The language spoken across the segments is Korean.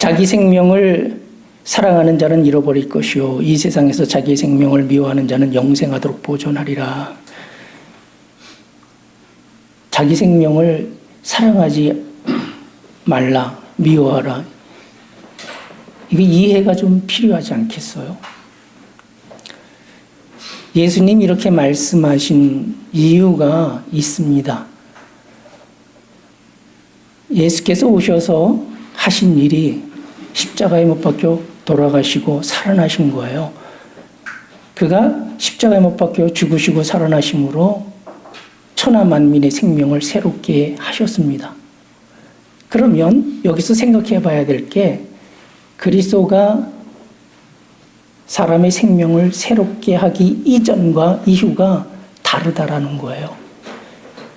자기 생명을 사랑하는 자는 잃어버릴 것이요 이 세상에서 자기 생명을 미워하는 자는 영생하도록 보존하리라. 자기 생명을 사랑하지 말라, 미워하라. 이게 이해가 좀 필요하지 않겠어요? 예수님 이렇게 말씀하신 이유가 있습니다. 예수께서 오셔서 하신 일이 십자가에 못 박혀 돌아가시고 살아나신 거예요. 그가 십자가에 못 박혀 죽으시고 살아나심으로 천하 만민의 생명을 새롭게 하셨습니다. 그러면 여기서 생각해 봐야 될 게 그리스도가 사람의 생명을 새롭게 하기 이전과 이후가 다르다라는 거예요.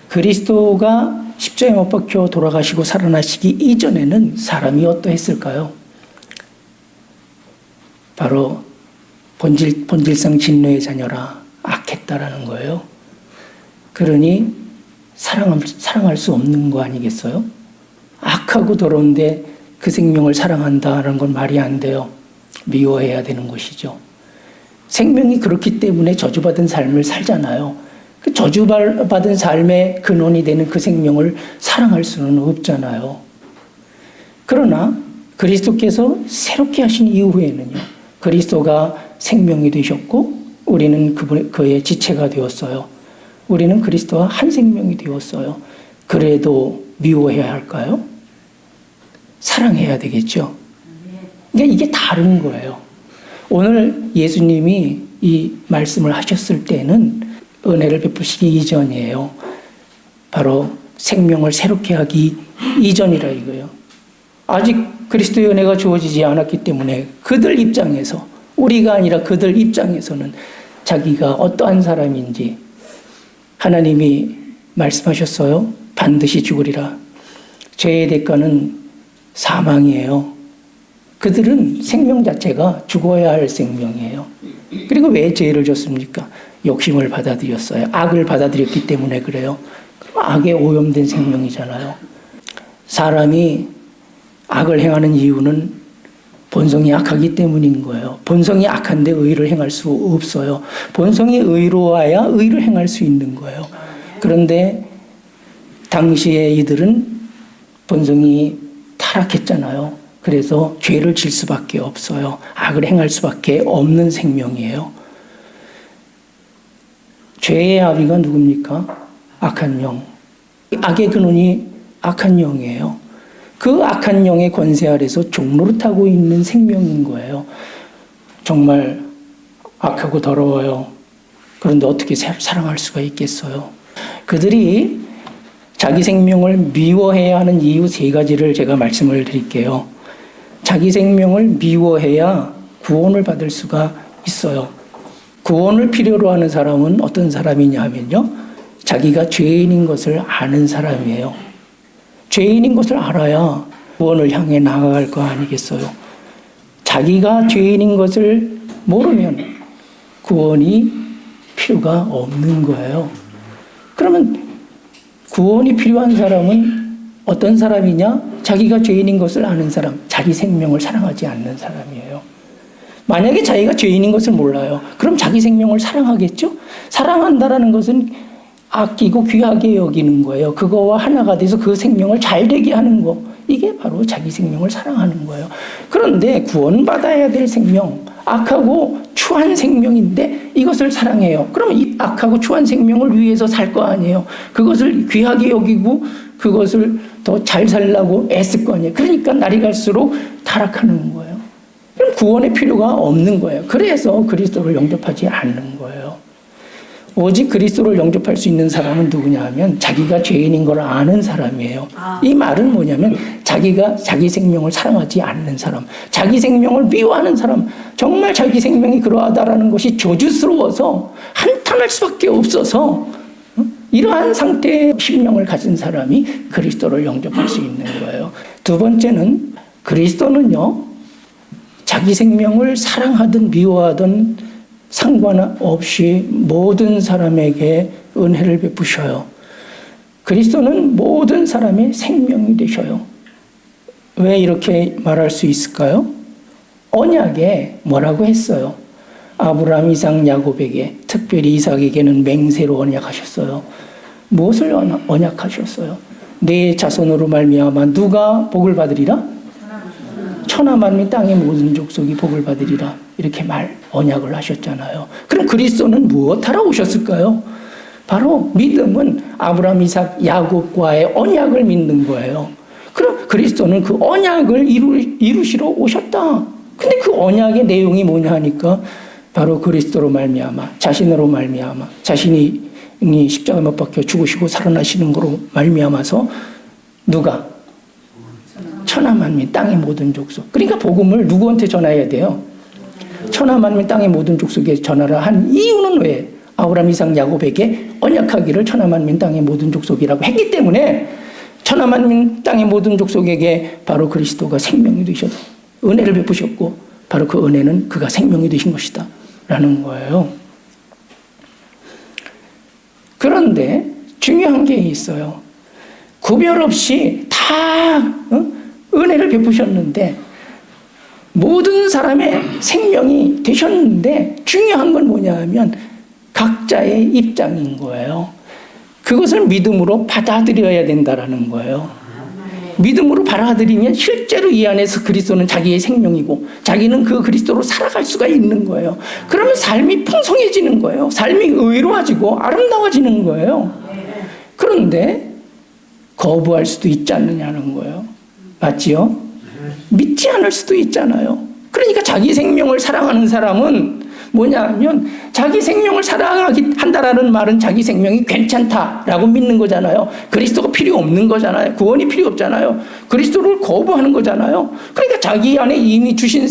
그리스도가 십자가에 못 박혀 돌아가시고 살아나시기 이전에는 사람이 어떠했을까요? 바로 본질상 진노의 자녀라 악했다라는 거예요. 그러니 사랑할 수 없는 거 아니겠어요? 악하고 더러운데 그 생명을 사랑한다는 건 말이 안 돼요. 미워해야 되는 것이죠. 생명이 그렇기 때문에 저주받은 삶을 살잖아요. 그 저주받은 삶의 근원이 되는 그 생명을 사랑할 수는 없잖아요. 그러나 그리스도께서 새롭게 하신 이후에는요. 그리스도가 생명이 되셨고 우리는 그의 지체가 되었어요. 우리는 그리스도와 한 생명이 되었어요. 그래도 미워해야 할까요? 사랑해야 되겠죠. 그러니까 이게 다른 거예요. 오늘 예수님이 이 말씀을 하셨을 때는 은혜를 베푸시기 이전이에요. 바로 생명을 새롭게 하기 이전이라 이거예요. 아직 그리스도의 은혜가 주어지지 않았기 때문에 그들 입장에서, 우리가 아니라 그들 입장에서는 자기가 어떠한 사람인지 하나님이 말씀하셨어요. 반드시 죽으리라. 죄의 대가는 사망이에요. 그들은 생명 자체가 죽어야 할 생명이에요. 그리고 왜 죄를 졌습니까? 욕심을 받아들였어요. 악을 받아들였기 때문에 그래요. 악에 오염된 생명이잖아요. 사람이 악을 행하는 이유는 본성이 악하기 때문인 거예요. 본성이 악한데 의를 행할 수 없어요. 본성이 의로워야 의를 행할 수 있는 거예요. 그런데 당시에 이들은 본성이 타락했잖아요. 그래서 죄를 질 수밖에 없어요. 악을 행할 수밖에 없는 생명이에요. 죄의 아비가 누굽니까? 악한 영. 악의 근원이 악한 영이에요. 그 악한 영의 권세 아래서 종노릇하고 있는 생명인 거예요. 정말 악하고 더러워요. 그런데 어떻게 사랑할 수가 있겠어요? 그들이 자기 생명을 미워해야 하는 이유 3가지를 제가 말씀을 드릴게요. 자기 생명을 미워해야 구원을 받을 수가 있어요. 구원을 필요로 하는 사람은 어떤 사람이냐 하면요. 자기가 죄인인 것을 아는 사람이에요. 죄인인 것을 알아야 구원을 향해 나아갈 거 아니겠어요. 자기가 죄인인 것을 모르면 구원이 필요가 없는 거예요. 그러면 구원이 필요한 사람은 어떤 사람이냐? 자기가 죄인인 것을 아는 사람, 자기 생명을 사랑하지 않는 사람이에요. 만약에 자기가 죄인인 것을 몰라요. 그럼 자기 생명을 사랑하겠죠? 사랑한다라는 것은 아끼고 귀하게 여기는 거예요. 그거와 하나가 돼서 그 생명을 잘 되게 하는 거. 이게 바로 자기 생명을 사랑하는 거예요. 그런데 구원받아야 될 생명, 악하고 추한 생명인데 이것을 사랑해요. 그러면 이 악하고 추한 생명을 위해서 살 거 아니에요. 그것을 귀하게 여기고 그것을 더 잘 살려고 애쓸 거 아니에요. 그러니까 날이 갈수록 타락하는 거예요. 그럼 구원의 필요가 없는 거예요. 그래서 그리스도를 영접하지 않는 거예요. 오직 그리스도를 영접할 수 있는 사람은 누구냐 하면 자기가 죄인인 걸 아는 사람이에요. 이 말은 뭐냐면 자기가 자기 생명을 사랑하지 않는 사람, 자기 생명을 미워하는 사람, 정말 자기 생명이 그러하다라는 것이 저주스러워서 한탄할 수밖에 없어서 이러한 상태의 심령을 가진 사람이 그리스도를 영접할 수 있는 거예요. 2번째는 그리스도는요. 자기 생명을 사랑하든 미워하든 상관없이 모든 사람에게 은혜를 베푸셔요. 그리스도는 모든 사람의 생명이 되셔요. 왜 이렇게 말할 수 있을까요? 언약에 뭐라고 했어요? 아브라함, 이삭, 야곱에게, 특별히 이삭에게는 맹세로 언약하셨어요. 무엇을 언약하셨어요? 내 자손으로 말미암아 누가 복을 받으리라? 천하 만민 땅의 모든 족속이 복을 받으리라. 이렇게 언약을 하셨잖아요. 그럼 그리스도는 무엇하러 오셨을까요? 바로 믿음은 아브라함, 이삭, 야곱과의 언약을 믿는 거예요. 그럼 그리스도는 그 언약을 이루시러 오셨다. 근데 그 언약의 내용이 뭐냐 하니까 바로 그리스도로 말미암아, 자신으로 말미암아, 자신이 십자가 못 박혀 죽으시고 살아나시는 거로 말미암아서 누가? 천하 만민 땅의 모든 족속. 그러니까 복음을 누구한테 전해야 돼요? 천하 만민 땅의 모든 족속에 전하라 한 이유는 왜? 아브라함, 이삭, 야곱에게 언약하기를 천하 만민 땅의 모든 족속이라고 했기 때문에 천하 만민 땅의 모든 족속에게 바로 그리스도가 생명이 되셔서 은혜를 베푸셨고 바로 그 은혜는 그가 생명이 되신 것이다 라는 거예요. 그런데 중요한 게 있어요. 구별 없이 다 은혜를 베푸셨는데 모든 사람의 생명이 되셨는데 중요한 건 뭐냐 하면 각자의 입장인 거예요. 그것을 믿음으로 받아들여야 된다라는 거예요. 믿음으로 받아들이면 실제로 이 안에서 그리스도는 자기의 생명이고 자기는 그 그리스도로 살아갈 수가 있는 거예요. 그러면 삶이 풍성해지는 거예요. 삶이 의로워지고 아름다워지는 거예요. 그런데 거부할 수도 있지 않느냐는 거예요. 맞지요? 믿지 않을 수도 있잖아요. 그러니까 자기 생명을 사랑하는 사람은 뭐냐 하면 자기 생명을 사랑한다라는 말은 자기 생명이 괜찮다라고 믿는 거잖아요. 그리스도가 필요 없는 거잖아요. 구원이 필요 없잖아요. 그리스도를 거부하는 거잖아요. 그러니까 자기 안에 이미 주신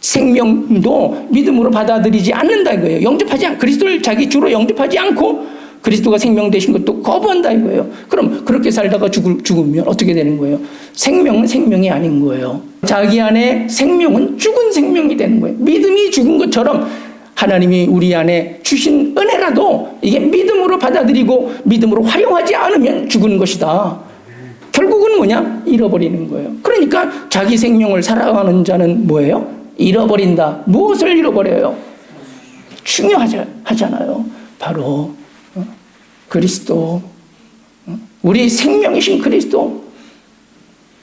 생명도 믿음으로 받아들이지 않는다 이거예요. 그리스도를 자기 주로 영접하지 않고 그리스도가 생명 되신 것도 거부한다 이거예요. 그럼 그렇게 살다가 죽으면 어떻게 되는 거예요? 생명은 생명이 아닌 거예요. 자기 안에 생명은 죽은 생명이 되는 거예요. 믿음이 죽은 것처럼 하나님이 우리 안에 주신 은혜라도 이게 믿음으로 받아들이고 믿음으로 활용하지 않으면 죽은 것이다. 결국은 뭐냐? 잃어버리는 거예요. 그러니까 자기 생명을 살아가는 자는 뭐예요? 잃어버린다. 무엇을 잃어버려요? 중요하잖아요. 바로 그리스도, 우리 생명이신 그리스도,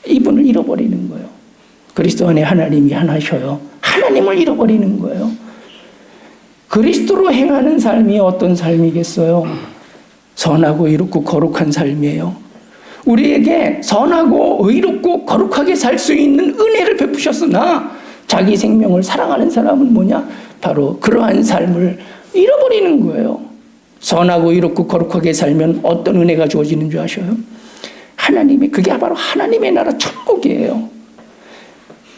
이분을 잃어버리는 거예요. 그리스도 안에 하나님이 하나셔요. 하나님을 잃어버리는 거예요. 그리스도로 행하는 삶이 어떤 삶이겠어요? 선하고 의롭고 거룩한 삶이에요. 우리에게 선하고 의롭고 거룩하게 살 수 있는 은혜를 베푸셨으나 자기 생명을 사랑하는 사람은 뭐냐? 바로 그러한 삶을 잃어버리는 거예요. 선하고 의롭고 거룩하게 살면 어떤 은혜가 주어지는 줄 아셔요? 그게 바로 하나님의 나라 천국이에요.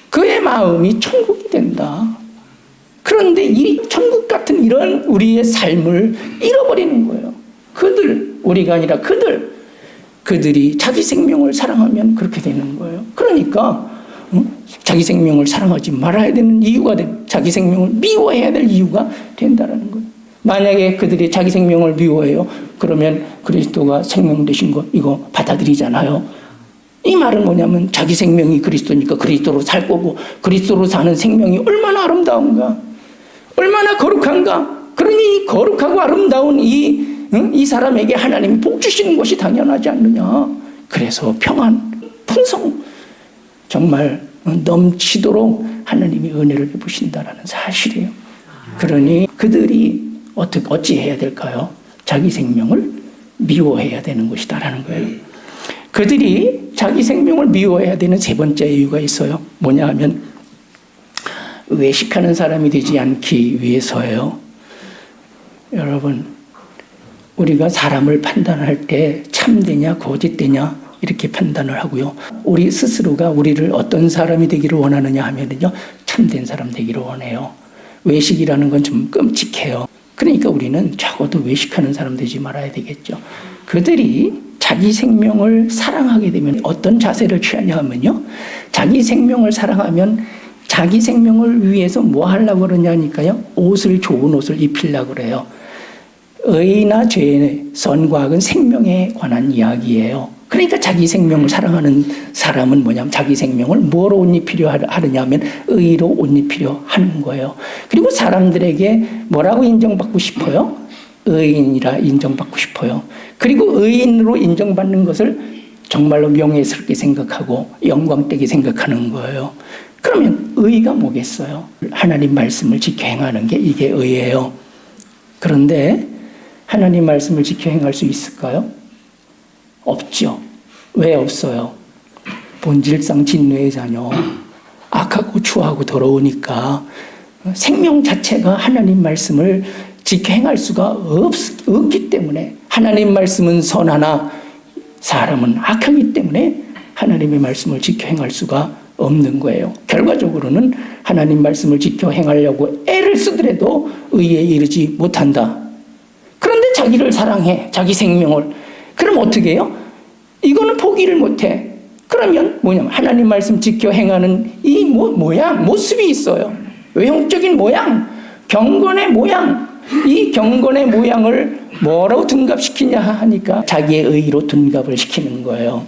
그의 마음이 천국이 된다. 그런데 이 천국 같은 이런 우리의 삶을 잃어버리는 거예요. 우리가 아니라 그들이 자기 생명을 사랑하면 그렇게 되는 거예요. 그러니까 자기 생명을 사랑하지 말아야 되는 이유가 자기 생명을 미워해야 될 이유가 된다는 거예요. 만약에 그들이 자기 생명을 미워해요. 그러면 그리스도가 생명 되신 거 이거 받아들이잖아요. 이 말은 뭐냐면 자기 생명이 그리스도니까 그리스도로 살 거고 그리스도로 사는 생명이 얼마나 아름다운가, 얼마나 거룩한가. 그러니 거룩하고 아름다운 이 사람에게 하나님이 복 주시는 것이 당연하지 않느냐. 그래서 평안, 풍성, 정말 넘치도록 하나님이 은혜를 베푸신다라는 사실이에요. 그러니 그들이 어찌 해야 될까요? 자기 생명을 미워해야 되는 것이다라는 거예요. 그들이 자기 생명을 미워해야 되는 세 번째 이유가 있어요. 뭐냐 하면 외식하는 사람이 되지 않기 위해서예요. 여러분, 우리가 사람을 판단할 때 참되냐 거짓되냐 이렇게 판단을 하고요. 우리 스스로가 우리를 어떤 사람이 되기를 원하느냐 하면요, 참된 사람 되기를 원해요. 외식이라는 건 좀 끔찍해요. 그러니까 우리는 적어도 외식하는 사람 되지 말아야 되겠죠. 그들이 자기 생명을 사랑하게 되면 어떤 자세를 취하냐 하면요, 자기 생명을 사랑하면 자기 생명을 위해서 뭐 하려고 그러냐니까요, 좋은 옷을 입히려고 그래요. 의나 죄, 선과 악은 생명에 관한 이야기예요. 그러니까 자기 생명을 사랑하는 사람은 뭐냐면 자기 생명을 뭐로 옷 입히려 하느냐면 의로 옷 입히려 하는 거예요. 그리고 사람들에게 뭐라고 인정받고 싶어요? 의인이라 인정받고 싶어요. 그리고 의인으로 인정받는 것을 정말로 명예스럽게 생각하고 영광되게 생각하는 거예요. 그러면 의가 뭐겠어요? 하나님 말씀을 지켜 행하는 게 이게 의예요. 그런데 하나님 말씀을 지켜 행할 수 있을까요? 없죠. 왜 없어요? 본질상 진노의 자녀, 악하고 추하고 더러우니까 생명 자체가 하나님 말씀을 지켜 행할 수가 없기 때문에, 하나님 말씀은 선하나 사람은 악하기 때문에 하나님의 말씀을 지켜 행할 수가 없는 거예요. 결과적으로는 하나님 말씀을 지켜 행하려고 애를 쓰더라도 의에 이르지 못한다. 그런데 자기를 사랑해, 자기 생명을. 그럼 어떻게 해요? 이거는 포기를 못해. 그러면 뭐냐면 하나님 말씀 지켜 행하는 이 모양, 모습이 있어요. 외형적인 모양, 경건의 모양. 이 경건의 모양을 뭐라고 둔갑시키냐 하니까 자기의 의로 둔갑을 시키는 거예요.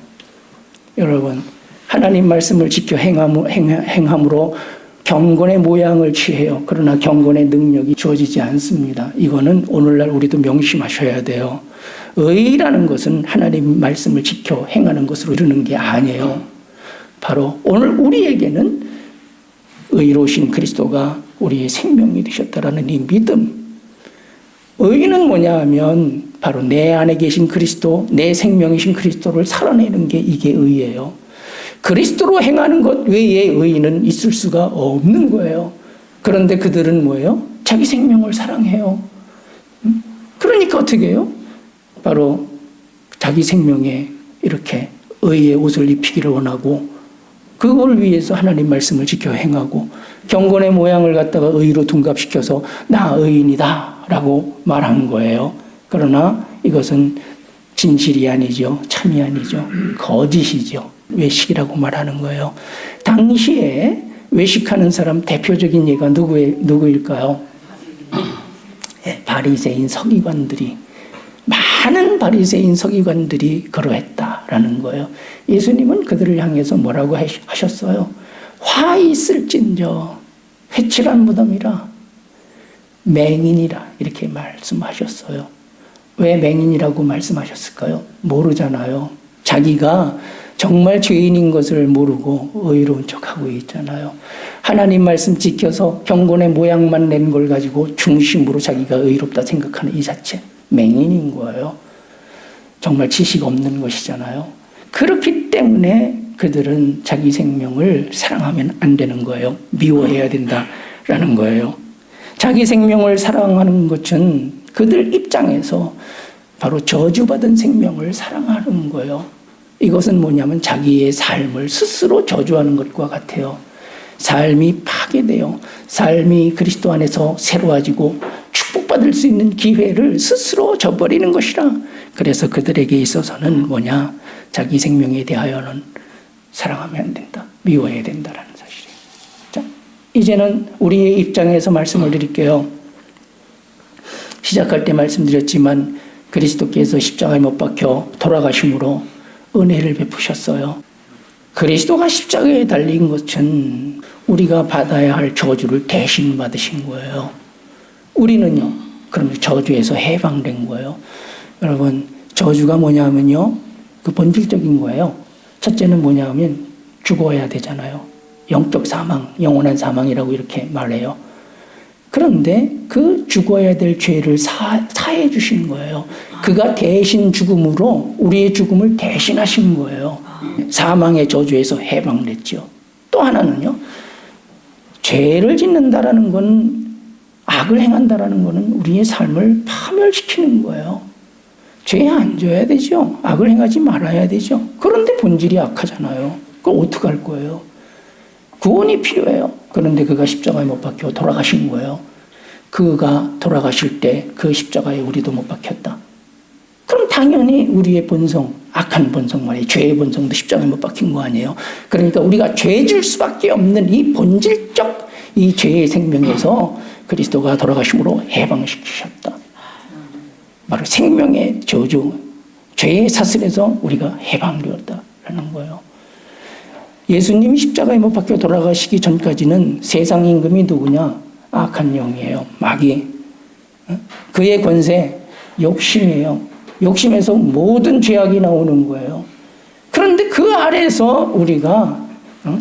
여러분, 하나님 말씀을 지켜 행함으로 경건의 모양을 취해요. 그러나 경건의 능력이 주어지지 않습니다. 이거는 오늘날 우리도 명심하셔야 돼요. 의라는 것은 하나님 말씀을 지켜 행하는 것으로 이르는 게 아니에요. 바로 오늘 우리에게는 의로우신 그리스도가 우리의 생명이 되셨다라는 이 믿음. 의는 뭐냐 하면 바로 내 안에 계신 그리스도, 내 생명이신 그리스도를 살아내는 게 이게 의예요. 그리스도로 행하는 것 외에 의는 있을 수가 없는 거예요. 그런데 그들은 뭐예요? 자기 생명을 사랑해요. 그러니까 어떻게 해요? 바로 자기 생명에 이렇게 의의 옷을 입히기를 원하고, 그걸 위해서 하나님 말씀을 지켜 행하고, 경건의 모양을 갖다가 의로 둔갑시켜서 나 의인이다 라고 말한 거예요. 그러나 이것은 진실이 아니죠. 참이 아니죠. 거짓이죠. 외식이라고 말하는 거예요. 당시에 외식하는 사람 대표적인 예가 누구일까요? 바리새인 서기관들이, 많은 바리새인 서기관들이 그러했다라는 거예요. 예수님은 그들을 향해서 뭐라고 하셨어요? 화 있을진저 회칠한 무덤이라 맹인이라 이렇게 말씀하셨어요. 왜 맹인이라고 말씀하셨을까요? 모르잖아요. 자기가 정말 죄인인 것을 모르고 의로운 척하고 있잖아요. 하나님 말씀 지켜서 경건의 모양만 낸 걸 가지고 중심으로 자기가 의롭다 생각하는 이 자체, 맹인인 거예요. 정말 지식 없는 것이잖아요. 그렇기 때문에 그들은 자기 생명을 사랑하면 안 되는 거예요. 미워해야 된다라는 거예요. 자기 생명을 사랑하는 것은 그들 입장에서 바로 저주받은 생명을 사랑하는 거예요. 이것은 뭐냐면 자기의 삶을 스스로 저주하는 것과 같아요. 삶이 파괴돼요. 삶이 그리스도 안에서 새로워지고 축복받을 수 있는 기회를 스스로 저버리는 것이라. 그래서 그들에게 있어서는 뭐냐? 자기 생명에 대하여는 사랑하면 안 된다. 미워해야 된다라는 사실이에요. 자, 이제는 우리의 입장에서 말씀을 드릴게요. 시작할 때 말씀드렸지만 그리스도께서 십자가에 못 박혀 돌아가심으로 은혜를 베푸셨어요. 그리스도가 십자가에 달린 것은 우리가 받아야 할 저주를 대신 받으신 거예요. 우리는요, 그럼 저주에서 해방된 거예요. 여러분, 저주가 뭐냐면요, 그 본질적인 거예요. 첫째는 뭐냐면 죽어야 되잖아요. 영적 사망, 영원한 사망이라고 이렇게 말해요. 그런데 그 죽어야 될 죄를 사해 주신 거예요. 그가 대신 죽음으로 우리의 죽음을 대신하신 거예요. 사망의 저주에서 해방됐죠. 또 하나는요, 죄를 짓는다라는 건, 악을 행한다라는 거는 우리의 삶을 파멸시키는 거예요. 죄에 안 져야 되죠. 악을 행하지 말아야 되죠. 그런데 본질이 악하잖아요. 그럼 어떡할 거예요? 구원이 필요해요. 그런데 그가 십자가에 못 박혀 돌아가신 거예요. 그가 돌아가실 때 그 십자가에 우리도 못 박혔다. 그럼 당연히 우리의 본성, 악한 본성 말이에요. 죄의 본성도 십자가에 못 박힌 거 아니에요. 그러니까 우리가 죄질 수밖에 없는 이 본질적 이 죄의 생명에서 그리스도가 돌아가심으로 해방시키셨다. 바로 생명의 저주, 죄의 사슬에서 우리가 해방되었다라는 거예요. 예수님이 십자가에 못 박혀 돌아가시기 전까지는 세상 임금이 누구냐? 악한 영이에요. 마귀. 그의 권세, 욕심이에요. 욕심에서 모든 죄악이 나오는 거예요. 그런데 그 아래에서 우리가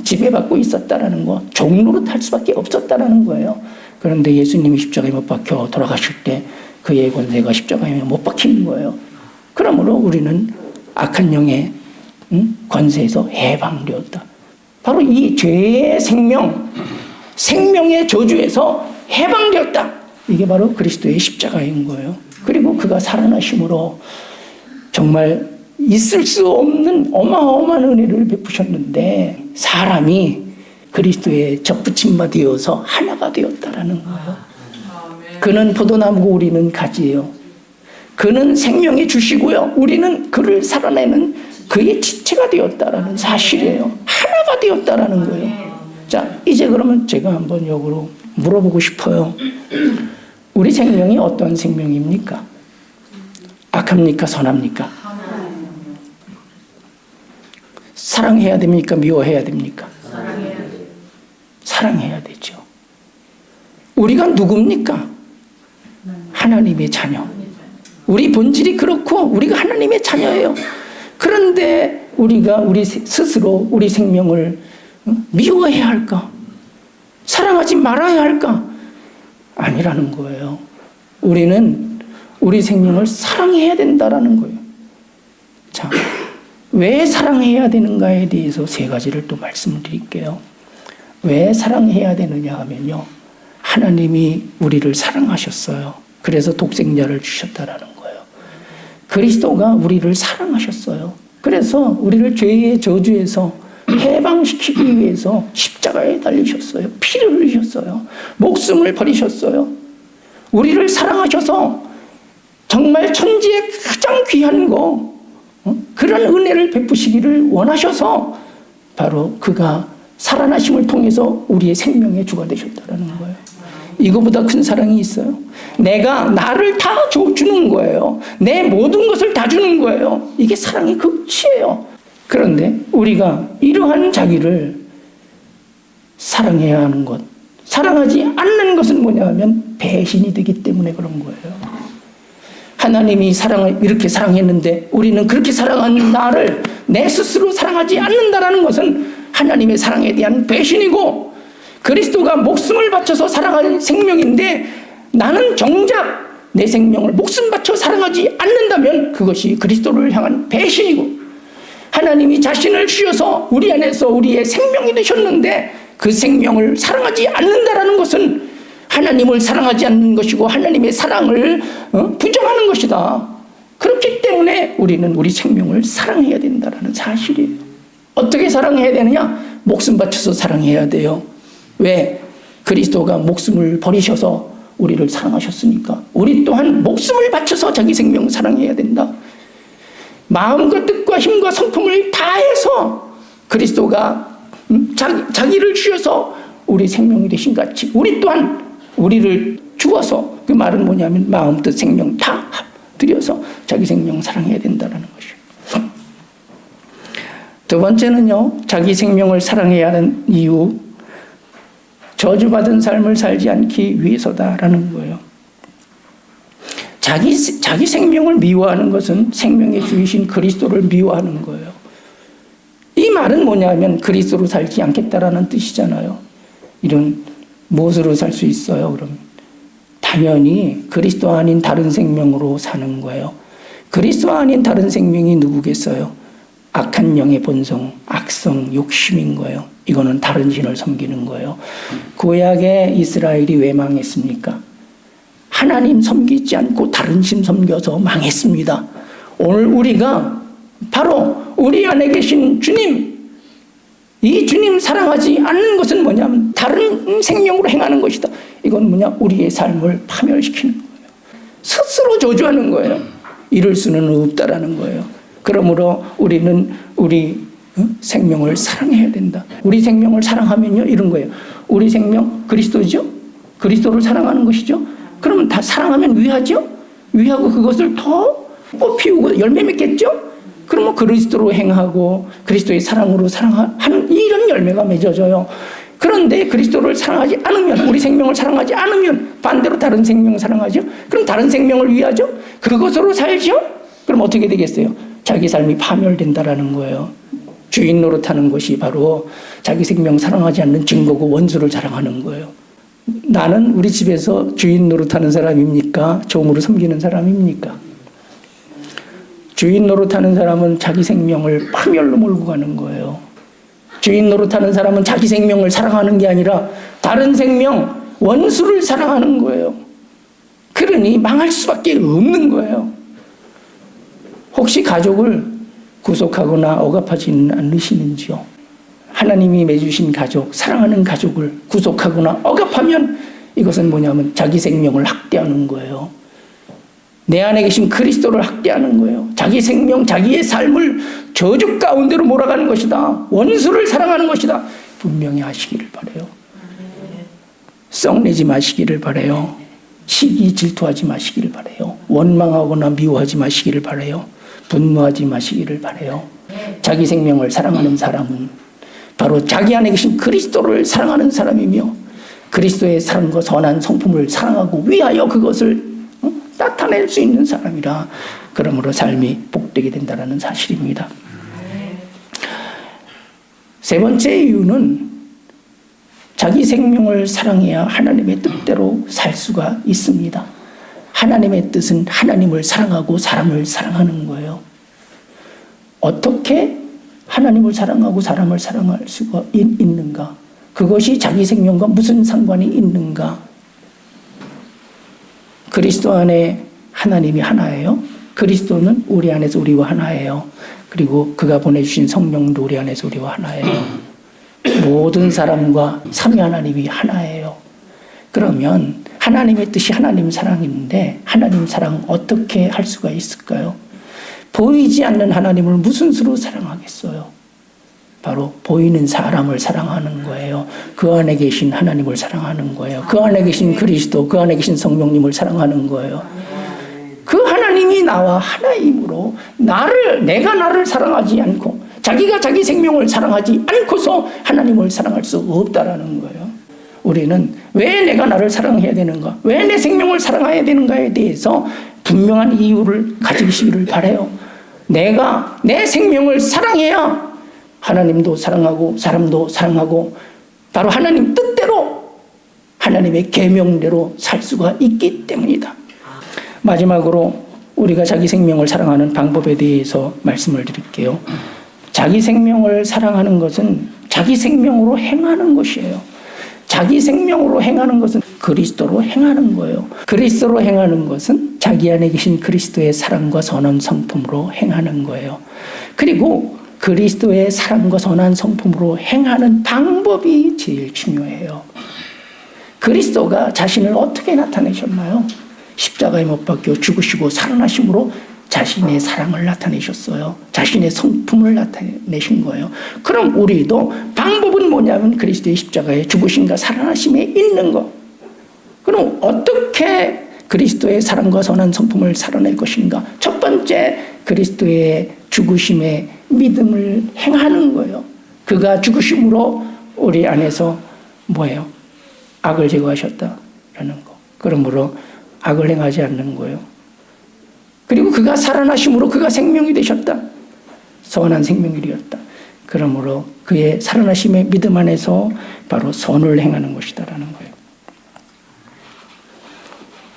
지배받고 있었다라는 거, 종로로 탈 수밖에 없었다라는 거예요. 그런데 예수님이 십자가에 못 박혀 돌아가실 때 그의 권세가 십자가에 못 박히는 거예요. 그러므로 우리는 악한 영의 권세에서 해방되었다. 바로 이 죄의 생명의 저주에서 해방되었다. 이게 바로 그리스도의 십자가인 거예요. 그리고 그가 살아나심으로 정말 있을 수 없는 어마어마한 은혜를 베푸셨는데 사람이 그리스도의 접붙임바 되어서 하나가 되었다라는 거예요. 그는 포도나무고 우리는 가지예요. 그는 생명의 주시고요. 우리는 그를 살아내는 그의 지체가 되었다라는 사실이에요. 하나가 되었다라는 거예요. 자, 이제 그러면 제가 한번 역으로 물어보고 싶어요. 우리 생명이 어떤 생명입니까? 악합니까? 선합니까? 사랑해야 됩니까? 미워해야 됩니까? 사랑해야 되죠. 우리가 누굽니까? 하나님의 자녀. 우리 본질이 그렇고 우리가 하나님의 자녀예요. 그런데 우리가 우리 스스로 우리 생명을 미워해야 할까? 사랑하지 말아야 할까? 아니라는 거예요. 우리는 우리 생명을 사랑해야 된다라는 거예요. 자, 왜 사랑해야 되는가에 대해서 세 가지를 또 말씀을 드릴게요. 왜 사랑해야 되느냐 하면요. 하나님이 우리를 사랑하셨어요. 그래서 독생자를 주셨다라는 거예요. 그리스도가 우리를 사랑하셨어요. 그래서 우리를 죄의 저주에서 해방시키기 위해서 십자가에 달리셨어요. 피를 흘리셨어요. 목숨을 버리셨어요. 우리를 사랑하셔서 정말 천지에 가장 귀한 거, 그런 은혜를 베푸시기를 원하셔서 바로 그가 살아나심을 통해서 우리의 생명의 주가 되셨다는 거예요. 이거보다 큰 사랑이 있어요? 내가 나를 다 주는 거예요. 내 모든 것을 다 주는 거예요. 이게 사랑의 극치예요. 그런데 우리가 이러한 자기를 사랑해야 하는 것, 사랑하지 않는 것은 뭐냐 하면 배신이 되기 때문에 그런 거예요. 하나님이 사랑을 이렇게 사랑했는데 우리는 그렇게 사랑하는 나를 내 스스로 사랑하지 않는다라는 것은 하나님의 사랑에 대한 배신이고, 그리스도가 목숨을 바쳐서 사랑하는 생명인데 나는 정작 내 생명을 목숨 바쳐 사랑하지 않는다면 그것이 그리스도를 향한 배신이고, 하나님이 자신을 주셔서 우리 안에서 우리의 생명이 되셨는데 그 생명을 사랑하지 않는다라는 것은 하나님을 사랑하지 않는 것이고 하나님의 사랑을 부정하는 것이다. 그렇기 때문에 우리는 우리 생명을 사랑해야 된다는 사실이에요. 어떻게 사랑해야 되느냐? 목숨 바쳐서 사랑해야 돼요. 왜? 그리스도가 목숨을 버리셔서 우리를 사랑하셨으니까 우리 또한 목숨을 바쳐서 자기 생명 사랑해야 된다. 마음과 뜻과 힘과 성품을 다해서 그리스도가 자기를 주셔서 우리 생명이 되신 같이 우리 또한 우리를 주어서, 그 말은 뭐냐면 마음, 뜻, 생명 다 들여서 자기 생명 사랑해야 된다는 것이에요. 두 번째는요, 자기 생명을 사랑해야 하는 이유, 저주받은 삶을 살지 않기 위해서다라는 거예요. 자기 생명을 미워하는 것은 생명의 주이신 그리스도를 미워하는 거예요. 이 말은 뭐냐면 그리스도로 살지 않겠다라는 뜻이잖아요. 이런 무엇으로 살 수 있어요? 그럼 당연히 그리스도 아닌 다른 생명으로 사는 거예요. 그리스도 아닌 다른 생명이 누구겠어요? 악한 영의 본성, 악성, 욕심인 거예요. 이거는 다른 신을 섬기는 거예요. 구약의 이스라엘이 왜 망했습니까? 하나님 섬기지 않고 다른 신 섬겨서 망했습니다. 오늘 우리가 바로 우리 안에 계신 주님, 이 주님 사랑하지 않는 것은 뭐냐면 다른 생명으로 행하는 것이다. 이건 뭐냐? 우리의 삶을 파멸시키는 거예요. 스스로 저주하는 거예요. 이럴 수는 없다라는 거예요. 그러므로 우리는 우리 생명을 사랑해야 된다. 우리 생명을 사랑하면요, 이런 거예요. 우리 생명 그리스도죠? 그리스도를 사랑하는 것이죠? 그러면 다 사랑하면 위하죠? 위하고 그것을 더 뭐 피우고 열매 맺겠죠? 그러면 그리스도로 행하고 그리스도의 사랑으로 사랑하는 이런 열매가 맺어져요. 그런데 그리스도를 사랑하지 않으면, 우리 생명을 사랑하지 않으면 반대로 다른 생명을 사랑하죠. 그럼 다른 생명을 위하죠. 그것으로 살죠. 그럼 어떻게 되겠어요? 자기 삶이 파멸된다라는 거예요. 주인 노릇하는 것이 바로 자기 생명 사랑하지 않는 증거고 원수를 자랑하는 거예요. 나는 우리 집에서 주인 노릇하는 사람입니까? 종으로 섬기는 사람입니까? 주인 노릇하는 사람은 자기 생명을 파멸로 몰고 가는 거예요. 주인 노릇하는 사람은 자기 생명을 사랑하는 게 아니라 다른 생명, 원수를 사랑하는 거예요. 그러니 망할 수밖에 없는 거예요. 혹시 가족을 구속하거나 억압하지는 않으시는지요? 하나님이 맺으신 가족, 사랑하는 가족을 구속하거나 억압하면 이것은 뭐냐면 자기 생명을 학대하는 거예요. 내 안에 계신 그리스도를 학대하는 거예요. 자기 생명, 자기의 삶을 저주 가운데로 몰아가는 것이다. 원수를 사랑하는 것이다. 분명히 하시기를 바라요. 썩내지 마시기를 바라요. 시기 질투하지 마시기를 바라요. 원망하거나 미워하지 마시기를 바라요. 분노하지 마시기를 바라요. 자기 생명을 사랑하는 사람은 바로 자기 안에 계신 그리스도를 사랑하는 사람이며 그리스도의 사랑과 선한 성품을 사랑하고 위하여 그것을 나타낼 수 있는 사람이라. 그러므로 삶이 복되게 된다는 사실입니다. 세 번째 이유는 자기 생명을 사랑해야 하나님의 뜻대로 살 수가 있습니다. 하나님의 뜻은 하나님을 사랑하고 사람을 사랑하는 거예요. 어떻게 하나님을 사랑하고 사람을 사랑할 수가 있는가? 그것이 자기 생명과 무슨 상관이 있는가? 그리스도 안에 하나님이 하나예요. 그리스도는 우리 안에서 우리와 하나예요. 그리고 그가 보내주신 성령도 우리 안에서 우리와 하나예요. 모든 사람과 삼위 하나님이 하나예요. 그러면 하나님의 뜻이 하나님 사랑인데 하나님 사랑 어떻게 할 수가 있을까요? 보이지 않는 하나님을 무슨 수로 사랑하겠어요? 바로 보이는 사람을 사랑하는 거예요. 그 안에 계신 하나님을 사랑하는 거예요. 그 안에 계신 그리스도, 그 안에 계신 성령님을 사랑하는 거예요. 그 하나님이 나와 하나이므로 내가 나를 사랑하지 않고 자기가 자기 생명을 사랑하지 않고서 하나님을 사랑할 수 없다라는 거예요. 우리는 왜 내가 나를 사랑해야 되는가? 왜 내 생명을 사랑해야 되는가에 대해서 분명한 이유를 가지시기를 바라요. 내가 내 생명을 사랑해야 하나님도 사랑하고 사람도 사랑하고 바로 하나님 뜻대로 하나님의 계명대로 살 수가 있기 때문이다. 마지막으로 우리가 자기 생명을 사랑하는 방법에 대해서 말씀을 드릴게요. 자기 생명을 사랑하는 것은 자기 생명으로 행하는 것이에요. 자기 생명으로 행하는 것은 그리스도로 행하는 거예요. 그리스도로 행하는 것은 자기 안에 계신 그리스도의 사랑과 선한 성품으로 행하는 거예요. 그리고 그리스도의 사랑과 선한 성품으로 행하는 방법이 제일 중요해요. 그리스도가 자신을 어떻게 나타내셨나요? 십자가에 못 박혀 죽으시고 살아나심으로 자신의 사랑을 나타내셨어요. 자신의 성품을 나타내신 거예요. 그럼 우리도 방법은 뭐냐면 그리스도의 십자가에 죽으심과 살아나심에 있는 것. 그럼 어떻게 그리스도의 사랑과 선한 성품을 살아낼 것인가? 첫 번째, 그리스도의 죽으심의 믿음을 행하는 거예요. 그가 죽으심으로 우리 안에서 뭐예요? 악을 제거하셨다라는 거. 그러므로 악을 행하지 않는 거예요. 그리고 그가 살아나심으로 그가 생명이 되셨다. 선한 생명이 되었다. 그러므로 그의 살아나심의 믿음 안에서 바로 선을 행하는 것이다라는 거예요.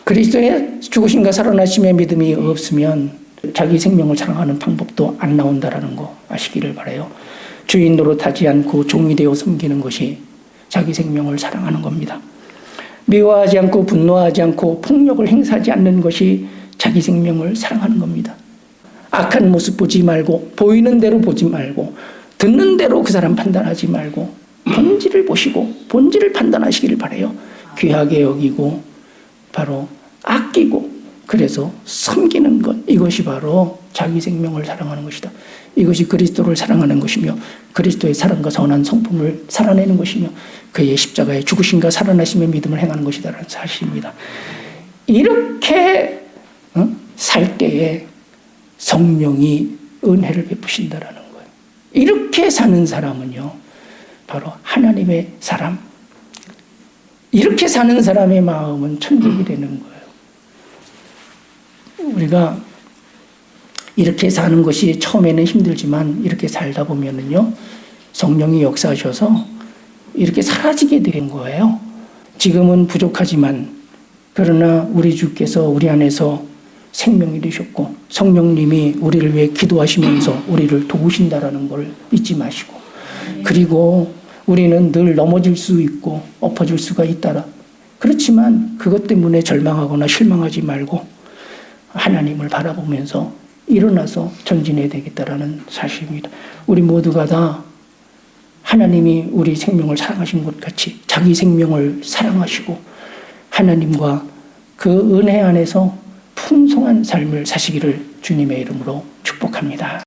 그리스도의 죽으심과 살아나심의 믿음이 없으면 자기 생명을 사랑하는 방법도 안 나온다라는 거 아시기를 바라요. 주인 노릇하지 않고 종이 되어 섬기는 것이 자기 생명을 사랑하는 겁니다. 미워하지 않고 분노하지 않고 폭력을 행사하지 않는 것이 자기 생명을 사랑하는 겁니다. 악한 모습 보지 말고 보이는 대로 보지 말고 듣는 대로 그 사람 판단하지 말고 본질을 보시고 본질을 판단하시기를 바라요. 귀하게 여기고 바로 아끼고 그래서 섬기는 것, 이것이 바로 자기 생명을 사랑하는 것이다. 이것이 그리스도를 사랑하는 것이며 그리스도의 사랑과 선한 성품을 살아내는 것이며 그의 십자가의 죽으심과 살아나심의 믿음을 행하는 것이다라는 사실입니다. 이렇게 살 때에 성령이 은혜를 베푸신다라는 거예요. 이렇게 사는 사람은요, 바로 하나님의 사람. 이렇게 사는 사람의 마음은 천국이 되는 거예요. 우리가 이렇게 사는 것이 처음에는 힘들지만 이렇게 살다 보면은요, 성령이 역사하셔서 이렇게 사라지게 된 거예요. 지금은 부족하지만 그러나 우리 주께서 우리 안에서 생명이 되셨고 성령님이 우리를 위해 기도하시면서 우리를 도우신다라는 걸 잊지 마시고, 그리고 우리는 늘 넘어질 수 있고 엎어질 수가 있다라. 그렇지만 그것 때문에 절망하거나 실망하지 말고 하나님을 바라보면서 일어나서 전진해야 되겠다라는 사실입니다. 우리 모두가 다 하나님이 우리 생명을 사랑하신 것 같이 자기 생명을 사랑하시고 하나님과 그 은혜 안에서 풍성한 삶을 사시기를 주님의 이름으로 축복합니다.